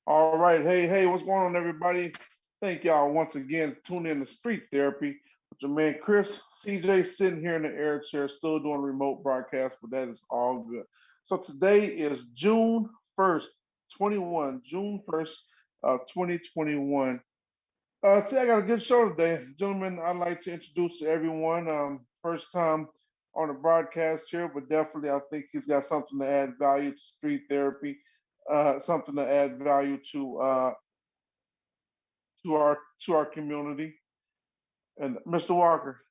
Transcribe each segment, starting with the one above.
All right. Hey, what's going on, everybody? Thank y'all once again tuning in to Street Therapy with your man Chris. CJ sitting here in the air chair, still doing remote broadcast, but that is all good. So today is June 1st, June 1st, 2021. Today I got a good show today. Gentlemen, I'd like to introduce to everyone. First time on the broadcast here, but definitely I think he's got something to add value to street therapy, something to add value to our community. And Mr. Walker,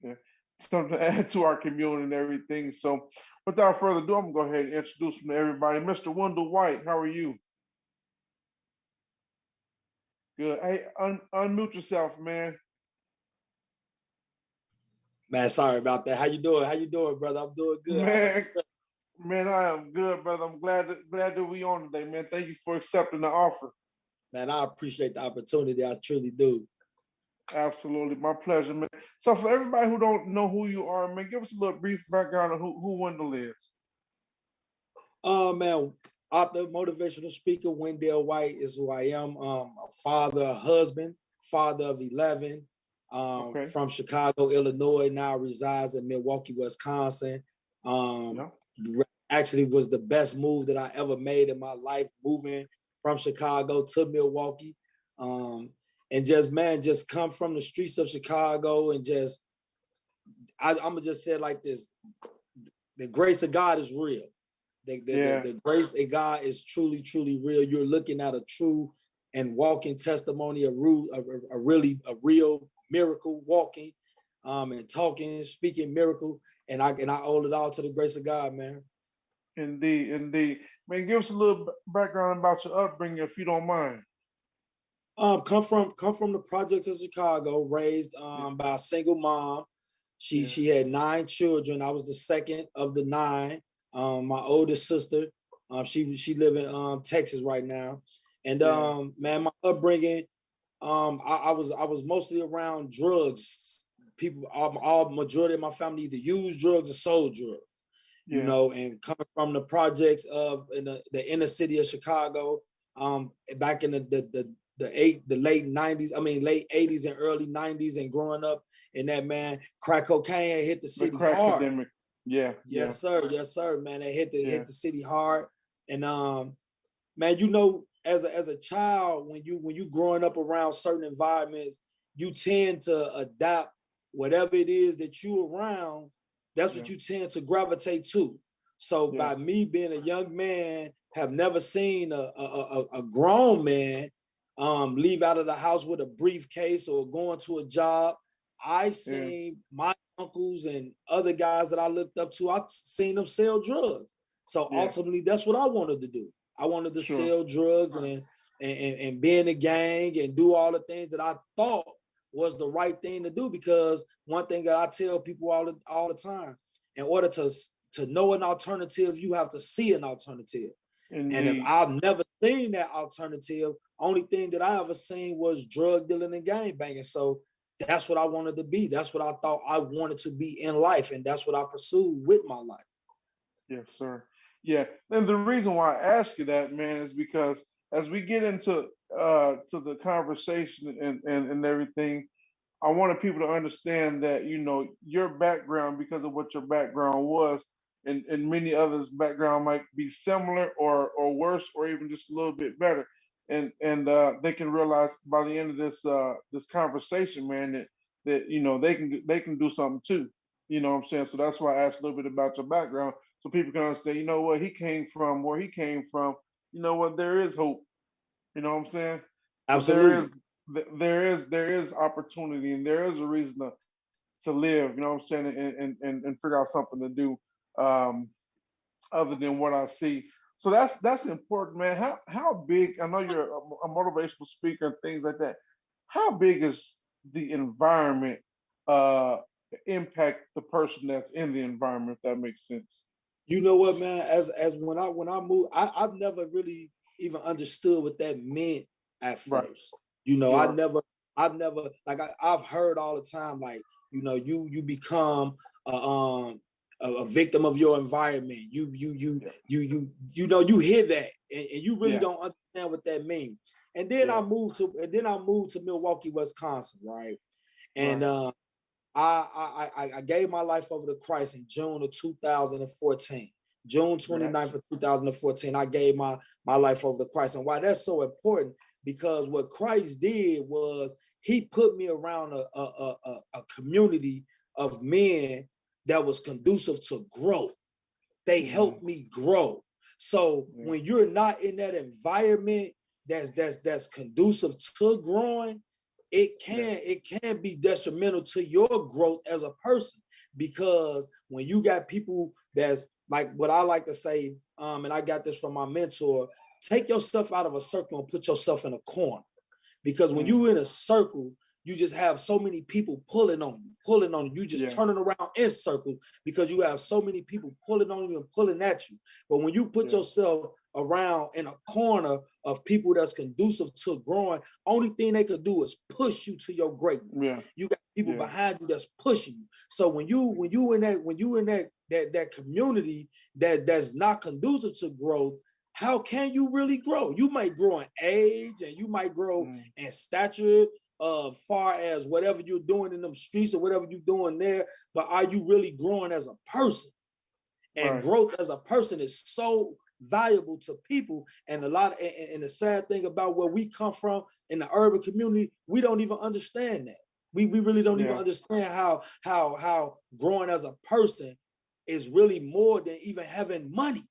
yeah, something to add to our community and everything. So without further ado, I'm gonna go ahead and introduce him to everybody. Mr. Wendell White, how are you? Good. Hey, unmute yourself, man. Man, sorry about that. How you doing? How you doing, brother? I'm doing good. How about Man, yourself? man, I am good, brother. I'm glad that we on today, man. Thank you for accepting the offer. Man, I appreciate the opportunity. I truly do. Absolutely, my pleasure, man. So for everybody who don't know who you are, man, give us a little brief background on who Wendell is. Man, author, motivational speaker, Wendell White is who I am. A father, a husband, father of 11, Okay. from Chicago, Illinois, now resides in Milwaukee, Wisconsin. Um, Yeah. Actually was the best move that I ever made in my life, moving from Chicago to Milwaukee. Um, and just, man, just come from the streets of Chicago and just, I'm gonna just say it like this: the grace of God is real. Yeah. The grace of God is truly, truly real. You're looking at a true and walking testimony, a real miracle walking, and talking, speaking miracle. And I owe it all to the grace of God, man. Indeed, indeed. Man, give us a little background about your upbringing, if you don't mind. Come from the projects of Chicago, raised Yeah. by a single mom. She Yeah. she had 9 children. I was the second of the 9. My oldest sister, she live in Texas right now. And Yeah. man, my upbringing, I was mostly around drugs. People, all majority of my family either used drugs or sold drugs. Yeah. And coming from the projects of in the inner city of Chicago, back in the late 90s, I mean late 80s and early 90s, and growing up in that, man, crack cocaine had hit the The city crack hard. epidemic. Yeah. Yeah. Yes, sir, man. It hit the Yeah. hit the city hard. And man, as a child, when you growing up around certain environments, you tend to adapt whatever it is that you around. That's what Yeah. you tend to gravitate to. So Yeah. by me being a young man, have never seen a grown man leave out of the house with a briefcase or going to a job. I Yeah. seen my uncles and other guys that I looked up to. I seen them sell drugs. So Yeah. ultimately, that's what I wanted to do. I wanted to Sure. sell drugs and be in a gang and do all the things that I thought was the right thing to do. Because one thing that I tell people all the time, in order to know an alternative, you have to see an alternative. And if Indeed. I've never seen that alternative, only thing that I ever seen was drug dealing and gang banging. So that's what I wanted to be. That's what I thought I wanted to be in life, and that's what I pursued with my life. Yes, sir. Yeah. And the reason why I ask you that, man, is because as we get into to the conversation and everything, I wanted people to understand that, your background, because of what your background was, and many others' background might be similar or worse or even just a little bit better. And they can realize by the end of this conversation, man, that they can do something too. You know what I'm saying? So that's why I asked a little bit about your background, so people can understand, what he came from, where he came from. You know what? There is hope. You know what I'm saying? So Absolutely. there is opportunity, and there is a reason to live. You know what I'm saying? And figure out something to do, um, other than what I see. So that's important, man. How big? I know you're a motivational speaker and things like that. How big is the environment uh, impact the person that's in the environment? If that makes sense. You know what, man? As when I moved, I've never really even understood what that meant at Right. first. You know, Sure. I've never, like, I've heard all the time, like, you become a a victim of your environment. You Yeah. you hear that, and you really Yeah. don't understand what that means. And then Yeah. I moved to Milwaukee, Wisconsin, right? And Right. I gave my life over to Christ in June of 2014. June Gotcha. 29th of 2014, I gave my life over to Christ. And why that's so important, because what Christ did was he put me around a community of men that was conducive to growth. They Mm-hmm. helped me grow. So Yeah. when you're not in that environment that's conducive to growing, Yeah. it can be detrimental to your growth as a person, because when you got people that's like what I like to say, and I got this from my mentor, take yourself out of a circle and put yourself in a corner. Because when Mm. you in a circle, you just have so many people pulling on you, pulling on you. You just Yeah. turning around in circles because you have so many people pulling on you and pulling at you. But when you put Yeah. yourself around in a corner of people that's conducive to growing, only thing they could do is push you to your greatness. Yeah. You got people Yeah. behind you that's pushing you. So when you in that community that's not conducive to growth, how can you really grow? You might grow in age and you might grow Mm. in stature, far as whatever you're doing in them streets or whatever you're doing there, but are you really growing as a person? And Right. growth as a person is so valuable to people. And and the sad thing about where we come from in the urban community, we don't even understand that. We really don't even Yeah. understand how growing as a person is really more than even having money.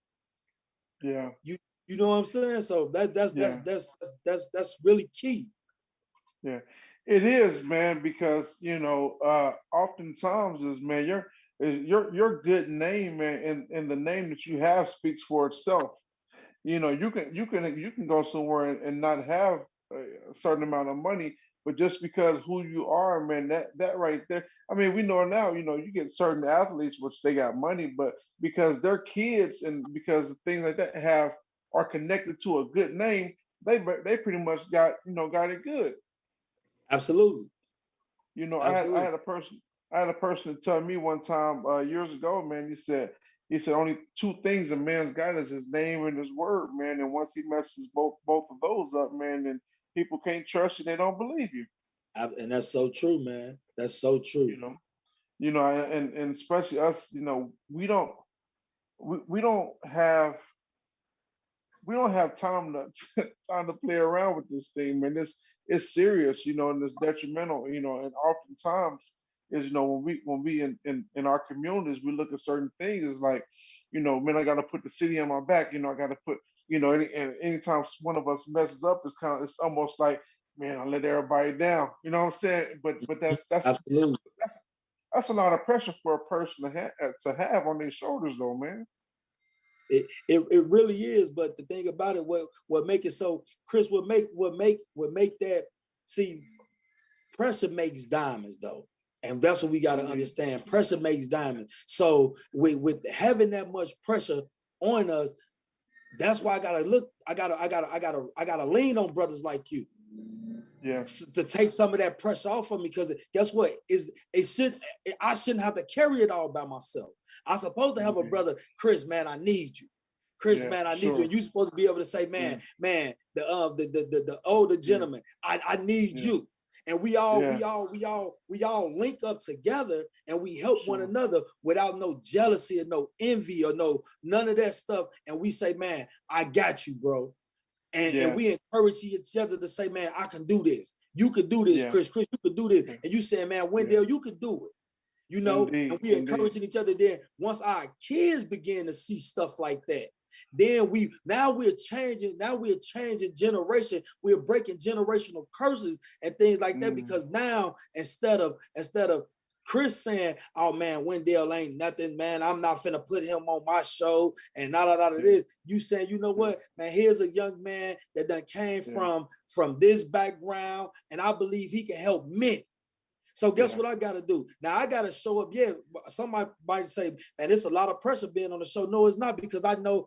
Yeah. You you know what I'm saying? So Yeah. that's really key. Yeah. It is, man, because oftentimes is, man, your good name, man, and the name that you have speaks for itself. You can go somewhere and not have a certain amount of money, but just because who you are, man, that right there. I mean, we know now, you get certain athletes which they got money, but because their kids and because things like that are connected to a good name, they pretty much got it good. Absolutely. I Absolutely. had a person to tell me one time years ago, man. He said only two things a man's got is his name and his word, man. And once he messes both of those up, man, then people can't trust you. They don't believe you. And that's so true, man. That's so true. You know, and especially us. We don't have time to time to play around with this thing, man. It's serious, and it's detrimental, and oftentimes is when we in our communities we look at certain things. It's like, man, I got to put the city on my back. I got to put, and anytime one of us messes up, it's almost like, man, I let everybody down. You know what I'm saying? But Absolutely. that's that's a lot of pressure for a person to have on their shoulders, though, man. It really is. But the thing about it, what make it so, Chris, what make that, see, pressure makes diamonds though. And that's what we got to Indeed. understand. Pressure makes diamonds. So with having that much pressure on us, that's why I gotta lean on brothers like you Yeah. to take some of that pressure off of me. Because guess what? I shouldn't have to carry it all by myself. I'm supposed to have a Indeed. brother, Chris, man, I need you. Chris, Yeah. man, I need you. Sure. And you're supposed to be able to say, Yeah. man, the older Yeah. gentleman, I need Yeah. you. And Yeah. we all link up together and we help one Sure. another without no jealousy or no envy or none of that stuff. And we say, man, I got you, bro. And Yeah. we encourage each other to say, man, I can do this. You could do this, Yeah. Chris. Chris, you could do this. Yeah. And you saying, man, Yeah. Wendell, you could do it. And Indeed. we Indeed. encouraging each other. Then once our kids begin to see stuff like that, then we're changing generation. We're breaking generational curses and things like that. Mm. Because now instead of Chris saying, "Oh man, Wendell ain't nothing, man. I'm not finna put him on my show," and not a lot of Yeah. this. You saying, you know Yeah. what, man? Here's a young man that done came Yeah. from this background, and I believe he can help many. So guess Yeah. what I got to do? Now I got to show up. Yeah, somebody might say, "Man, it's a lot of pressure being on the show." No, it's not, because I know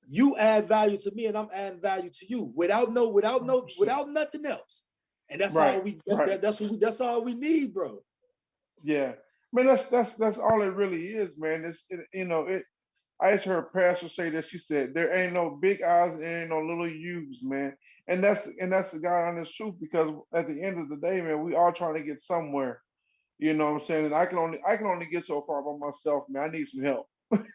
you add value to me, and I'm adding value to you without nothing else. And that's Right. all we Right. that's all we need, bro. Yeah. Man, that's all it really is, man. You know, it. I just heard Pastor say that. She said there ain't no big eyes, and there ain't no little U's, man. And that's the God honest truth, because at the end of the day, man, we all trying to get somewhere. You know what I'm saying? And I can only get so far by myself, man. I need some help.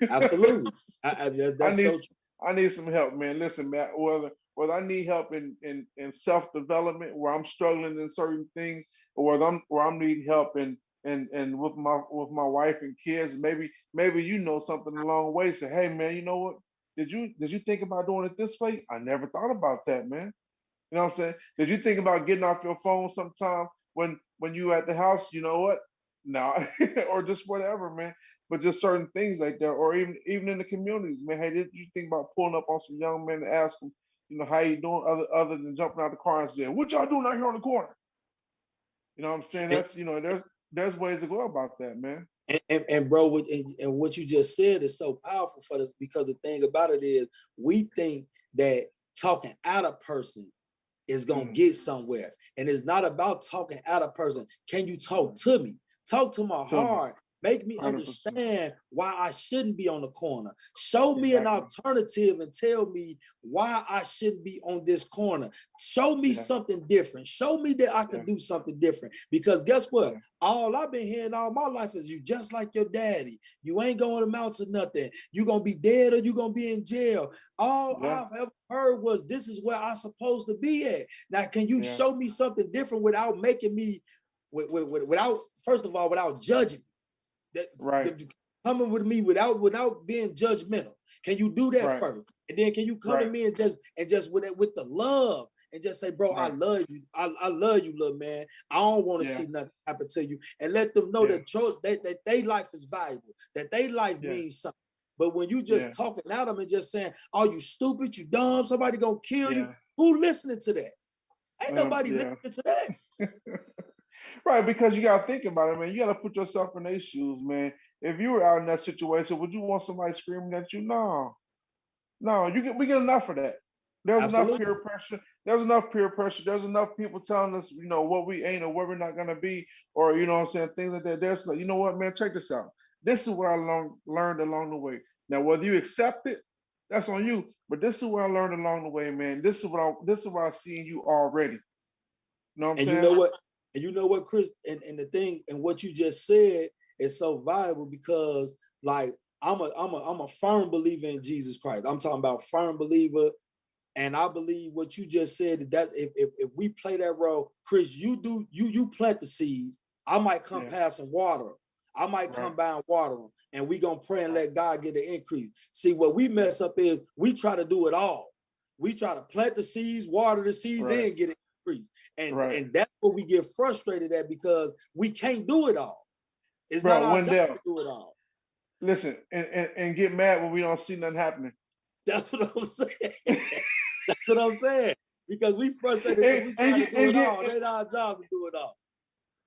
Absolutely. I That's need so true. I need some help, man. Listen, man, whether I need help in self-development, where I'm struggling in certain things, or where I'm needing help and with my wife and kids, maybe you know something along the way. Say, hey man, you know what? Did you think about doing it this way? I never thought about that, man. You know what I'm saying? Did you think about getting off your phone sometime when you at the house? You know what? No, or just whatever, man. But just certain things like that, or even in the communities, man. Hey, did you think about pulling up on some young men and ask them, how you doing, other than jumping out the car and saying, "What y'all doing out here on the corner?" You know what I'm saying? And, There's ways to go about that, man. and bro, and what you just said is so powerful for us, because the thing about it is we think that talking at a person is gonna Mm, get somewhere. And it's not about talking at a person. Can you talk to me? Talk to my tell me, heart. Make me 100%, understand why I shouldn't be on the corner. Show me an exactly. alternative and tell me why I shouldn't be on this corner. Show me Yeah, something different. Show me that I yeah, could do something different. Because guess what? yeah, All I've been hearing all my life is you just like your daddy. You ain't going to amount to nothing. You gonna be dead or you gonna be in jail. All yeah, I've ever heard was this is where I'm supposed to be at. Now, can you yeah. show me something different without making me, without, first of all, without judging me? That, Right, that coming with me without being judgmental. Can you do that right, first? And then can you come to right, me and just with the love and just say, bro, I right. love you. I love you, little man. I don't want to Yeah, see nothing happen to you. And let them know yeah, that their life is valuable, that their life yeah, means something. But when you yeah, just talking at them and just saying, "Oh, you stupid, you dumb, somebody gonna kill you," yeah. who listening to that? Ain't nobody Yeah. listening to that. Right, because you gotta think about it, man. You gotta put yourself in their shoes, man. If you were out in that situation, would you want somebody screaming at you? No, no. We get enough of that. There's enough Absolutely. peer pressure. There's enough peer pressure. There's enough people telling us, what we ain't or what we're not gonna be, or you know what I'm saying, things like that. There's like, you know what, man, check this out. This is what I learned along the way. Now, whether you accept it, that's on you. But this is what I learned along the way, man. This is what I see in you already. You know what I'm And you saying? know what? And you know what, Chris? And the thing and what you just said is so valuable because, like, I'm a firm believer in Jesus Christ. I'm talking about firm believer, and I believe what you just said. That if we play that role, Chris, you plant the seeds. I might come Yeah. past and water them. I might Right. come by and water them, and we gonna pray and Right. let God get the increase. See, what we Yeah. mess up is we try to do it all. We try to plant the seeds, water the seeds, Right. and get it increased. And Right. and that's what we get frustrated at because we can't do it all. It's not Bro, our job Wendell, to do it all. listen, and get mad when we don't see nothing happening. That's what I'm saying. That's what I'm saying. Because we frustrated because and, we and trying to get do and it get all. It ain't our job to do it all.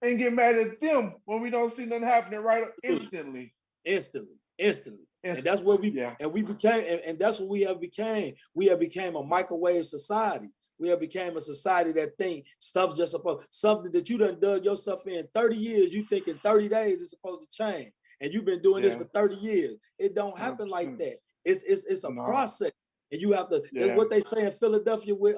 and get mad at them when we don't see nothing happening right Absolutely. instantly. Instantly. And that's Instantly. what Yeah. we became, and that's what we have became. We have became a microwave society. We have became a society that think stuff just supposed something that you done dug yourself in 30 years. You think in 30 days it's supposed to change, and you've been doing this Yeah. for 30 years. It don't happen like 100%. that. It's a No. process, and you have to. That's Yeah. what they say in Philadelphia with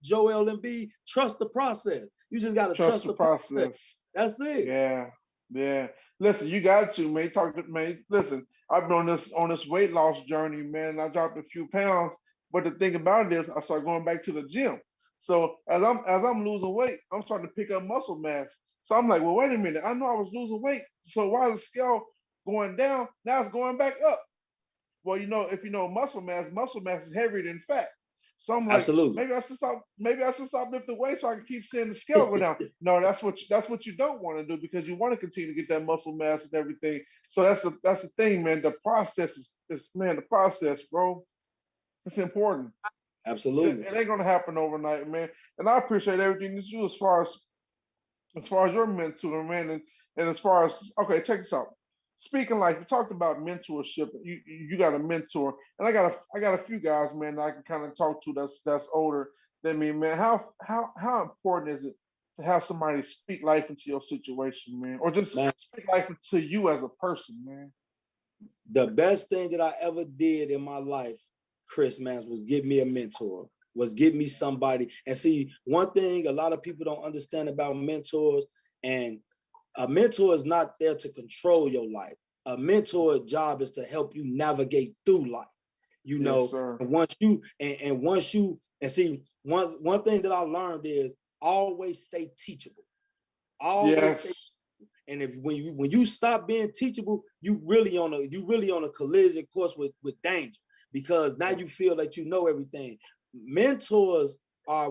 Joel Embiid. Trust the process. You just got to Trust trust the the process. process. That's it. Yeah. Yeah. Listen, you got to, man. Talk to man. Listen, I've been on this weight loss journey, man. I dropped a few pounds, but the thing about it is, I started going back to the gym. So as I'm losing weight, I'm starting to pick up muscle mass. So I'm like, well, wait a minute. I know I was losing weight. So why is the scale going down? Now it's going back up. Well, if you know muscle mass is heavier than fat. So I'm like, Absolutely. maybe I should stop lifting weights so I can keep seeing the scale go down. No, that's what you don't want to do, because you want to continue to get that muscle mass and everything. So that's the thing, man. The process is man, the process, bro. It's important. It, Absolutely. it ain't gonna happen overnight, man. And I appreciate everything that you as far as your mentor, man, and as far as, okay, check this out. Speaking, like you talked about mentorship, you got a mentor, and I got a few guys, man, that I can kind of talk to that's older than me, man. How important is it to have somebody speak life into your situation, man, or just Man, speak life into you as a person, man? the best thing that I ever did in my life, Chris, man, was give me a mentor, was give me somebody. And see, one thing a lot of people don't understand about mentors, and a mentor is not there to control your life. A mentor's job is to help you navigate through life. You Yes, know, sir. and once you and see, one thing that I learned is always stay teachable. Always stay. Yes. And if when you stop being teachable, you really on a collision course with danger, because now Yeah. you feel that you know everything. Mentors are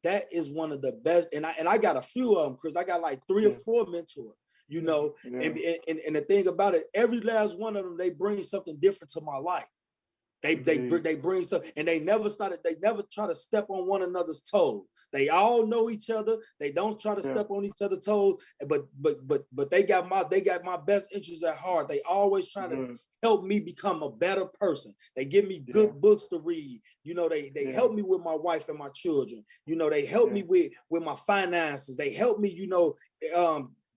that is one of the best, and I got a few of them, Chris. I got like 3 or 4 mentors, you know, Yeah. and the thing about it, every last one of them, they bring something different to my life. Indeed. They bring stuff, and they never try to step on one another's toes. They all know each other. They don't try to Yeah. step on each other's toes, but they got my best interests at heart. They always trying to Good. help me become a better person. They give me Yeah. good books to read. You know, they Yeah. help me with my wife and my children. You know, they help Yeah. me with my finances. They help me, you know,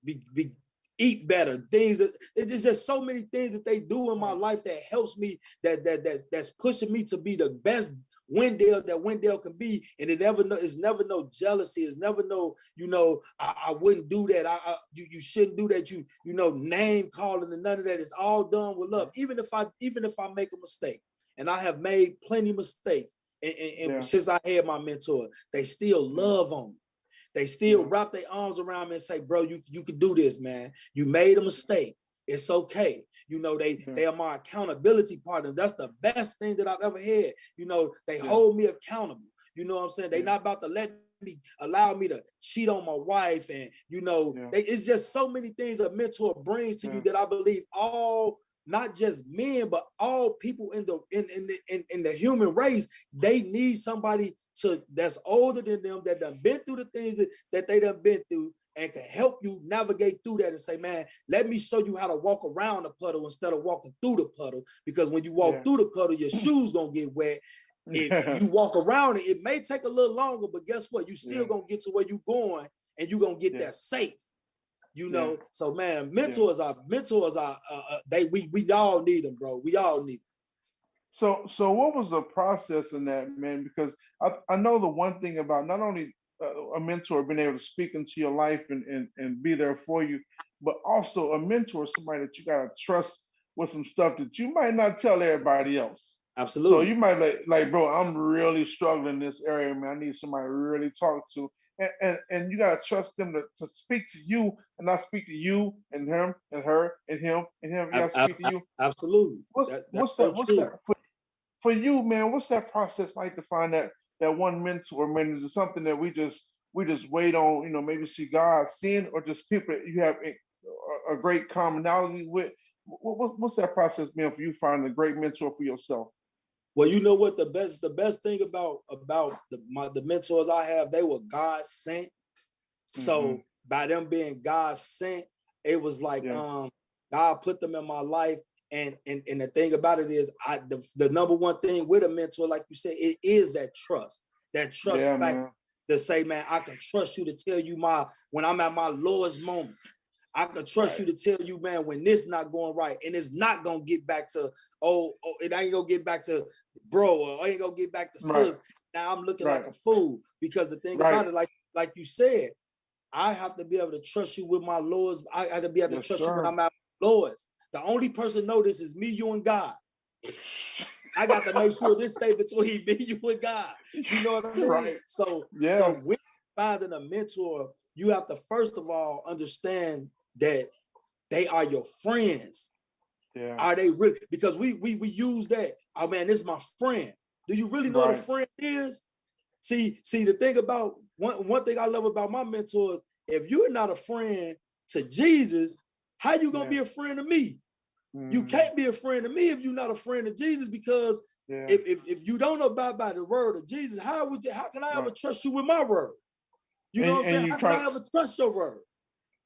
be eat better, things that it's just so many things that they do in my life that helps me, that's pushing me to be the best Wendell can be. And it's never no jealousy. It's never no, you know, I wouldn't do that. You shouldn't do that. You know, name calling and none of that. Is all done with love. Even if I make a mistake, and I have made plenty of mistakes, and since I had my mentor, they still love on me. They still wrap their arms around me and say, bro, you can do this, man. You made a mistake. It's okay. You know, they are my accountability partner. That's the best thing that I've ever had. You know, they hold me accountable. You know what I'm saying? They not about to allow me to cheat on my wife. And, you know, it's just so many things a mentor brings to you that I believe all, not just men, but all people in the human race, they need somebody that's older than them, that done been through the things that they done been through, and can help you navigate through that and say, man, let me show you how to walk around the puddle instead of walking through the puddle. Because when you walk through the puddle, your shoes gonna get wet. If you walk around it, it may take a little longer, but guess what? You still gonna get to where you going, and you gonna get there safe. You know, so man, mentors are we all need them, bro. We all need them. So what was the process in that, man? Because I know the one thing about not only a mentor being able to speak into your life and be there for you, but also a mentor, somebody that you gotta trust with some stuff that you might not tell everybody else. So Absolutely. you might bro, I'm really struggling in this area, man. I need somebody to really talk to. And you gotta trust them to speak to you and not speak to you and him and her and him and him. You gotta speak to you. Absolutely. That's What's so that true. for you, man? What's that process like to find that one mentor, man? Is it something that we just wait on, maybe see God seeing, or just people that you have a great commonality with? What's that process been for you finding a great mentor for yourself? Well, you know what, the best thing about the mentors I have, they were God sent. Mm-hmm. So by them being God sent, it was like Yeah. God put them in my life. And the thing about it is, the number one thing with a mentor, like you said, it is that trust Yeah, factor, man. to say, man, I can trust you to tell you when I'm at my lowest moment. I can trust Right. you to tell you, man, when this not going right, and it's not gonna get back to, it ain't gonna get back to bro, or ain't gonna get back to Right. sis. Now I'm looking like Right. a fool, because the thing Right. about it, like you said, I have to be able to trust you with my lowest. I have to be able to Yes, trust you when sir. I'm at my lowest. The only person know this is me, you, and God. I got to make sure this stay between me, you, and God. You know what I mean? Right. So Yeah. with finding a mentor, you have to first of all understand that they are your friends. Yeah. Are they really? Because we use that. Oh man, this is my friend. Do you really know what a Right. friend is? See, the thing about one thing I love about my mentors, if you're not a friend to Jesus, how you gonna Yeah. be a friend to me? You Mm, can't be a friend to me if you're not a friend of Jesus, because yeah. if you don't abide by the word of Jesus, how can I ever Right. trust you with my word? You know And what I'm and saying? you How can try I ever trust your word?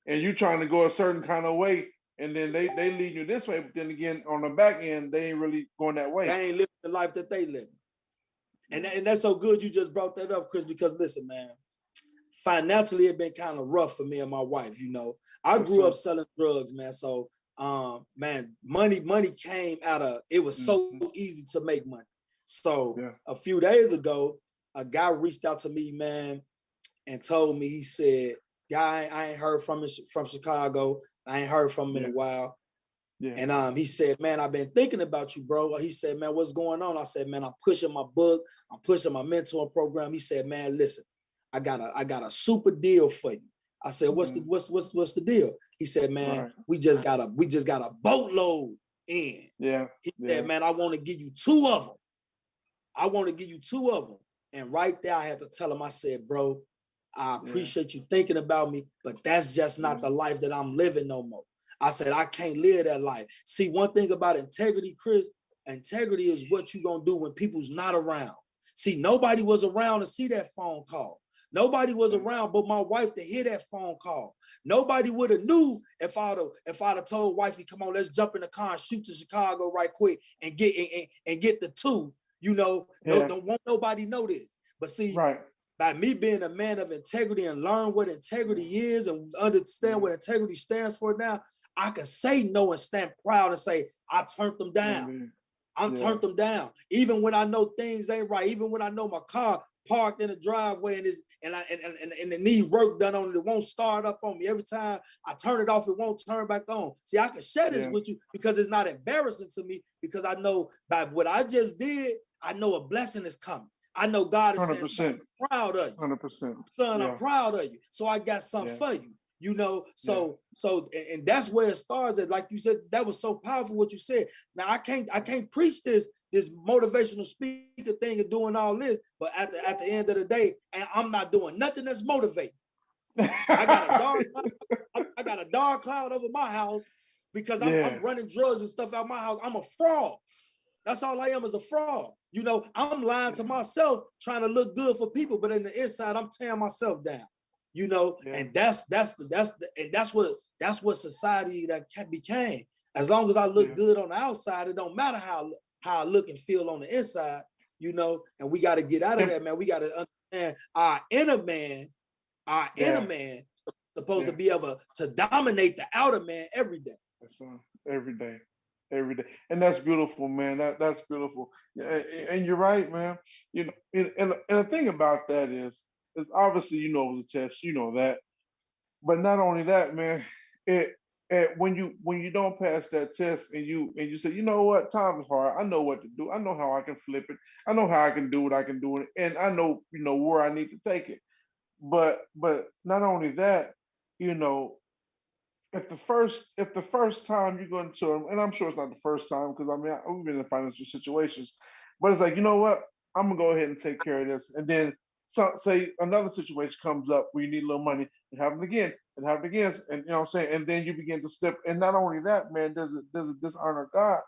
and you trying to go a certain kind of way, and then they lead you this way, but then again on the back end they ain't really going that way. They ain't living the life that they live. And Yeah. that's so good you just brought that up, Chris, because listen, man, financially it been kind of rough for me and my wife. You know, I Yes, grew sir. up selling drugs, man. So man, money came out of it was so easy to make money. So Yeah. a few days ago, a guy reached out to me, man, and told me, he said, guy, I ain't heard from him from Chicago. I ain't heard from him in a while. Yeah. And he said, man, I've been thinking about you, bro. He said, man, what's going on? I said, man, I'm pushing my book. I'm pushing my mentoring program. He said, man, listen, I got a super deal for you. I said, what's the deal? He said, man, we just got a boatload in. Yeah. He said, man, I want to give you 2 of them. I want to give you 2 of them. And right there, I had to tell him, I said, bro, I appreciate you thinking about me, but that's just not the life that I'm living no more. I said, I can't live that life. See, one thing about integrity, Chris, integrity is what you're going to do when people's not around. See, nobody was around to see that phone call. Nobody was around but my wife to hear that phone call. Nobody would have knew if I'd have told wifey, come on, let's jump in the car and shoot to Chicago right quick and get the 2. You know, don't want nobody know this. But see, by me being a man of integrity and learn what integrity is and understand what integrity stands for now, I can say no and stand proud and say, I turned them down. Turned them down. Even when I know things ain't right, even when I know my car parked in the driveway and it need work done on it, it won't start up on me. Every time I turn it off, it won't turn back on. See, I can share this with you because it's not embarrassing to me, because I know by what I just did, I know a blessing is coming. I know God is saying, son, I'm proud of you. 100%. Son, I'm proud of you. So I got something for you. You know, so and that's where it starts at. Like you said, that was so powerful what you said. Now I can't preach this motivational speaker thing and doing all this, but at the end of the day, and I'm not doing nothing that's motivating. I got a dark cloud over my house because I'm running drugs and stuff out my house. I'm a fraud. That's all I am, is a fraud. You know, I'm lying to myself, trying to look good for people, but in the inside, I'm tearing myself down. You know, and that's what society that became. As long as I look good on the outside, it don't matter how I look and feel on the inside. You know, and we got to get out of that, man. We got to understand our inner man supposed to be able to dominate the outer man every day. Every day. And that's beautiful, man. That's beautiful. And you're right, man. You know, and the thing about that is obviously, you know, it was a test, you know that. But not only that, man, when you don't pass that test and you say, you know what, time is hard. I know what to do. I know how I can flip it. I know how I can do what I can do, and I know, you know, where I need to take it. But not only that, you know, if the first time you go into them, and I'm sure it's not the first time, because I mean we've been in financial situations, but it's like, you know what, I'm gonna go ahead and take care of this, and then say another situation comes up where you need a little money, it happens again, and you know what I'm saying, and then you begin to slip, and not only that, man, does it dishonor God,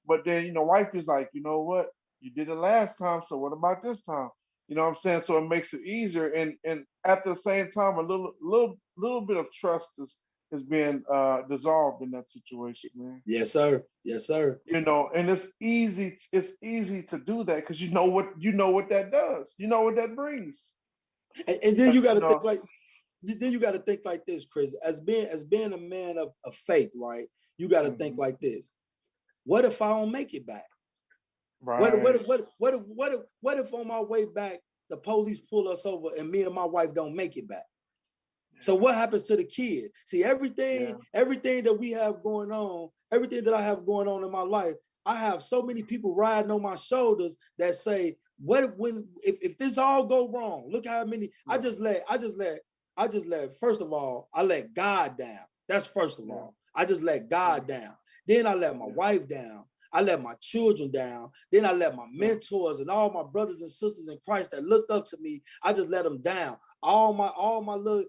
but then, you know, wife is like, you know what, you did it last time, so what about this time? You know what I'm saying? So it makes it easier, and at the same time, a little bit of trust is being dissolved in that situation, man. Yes, sir. Yes, sir. You know, and it's easy to do that because you know what that does. You know what that brings. And then you got to think like, this, Chris. As being a man of faith, right? You got to think like this. What if I don't make it back? Right. What if on my way back the police pull us over and me and my wife don't make it back? So what happens to the kid? See, everything that we have going on, everything that I have going on in my life, I have so many people riding on my shoulders that say, if this all go wrong, look how many I just let, first of all, I let God down. That's first of all. I just let God down. Then I let my wife down. I let my children down. Then I let my mentors and all my brothers and sisters in Christ that looked up to me, I just let them down. All my little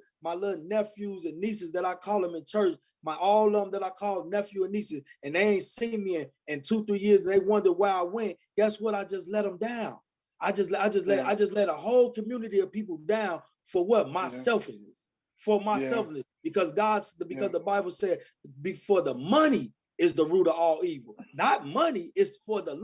nephews and nieces that I call them in church, all of them that I call nephew and nieces, and they ain't seen me in 2-3 years, and they wonder where I went. Guess what? I just let them down. I just let a whole community of people down for what? My selfishness. For my selfishness. Because the Bible said, before the money is the root of all evil. Not money, it's for the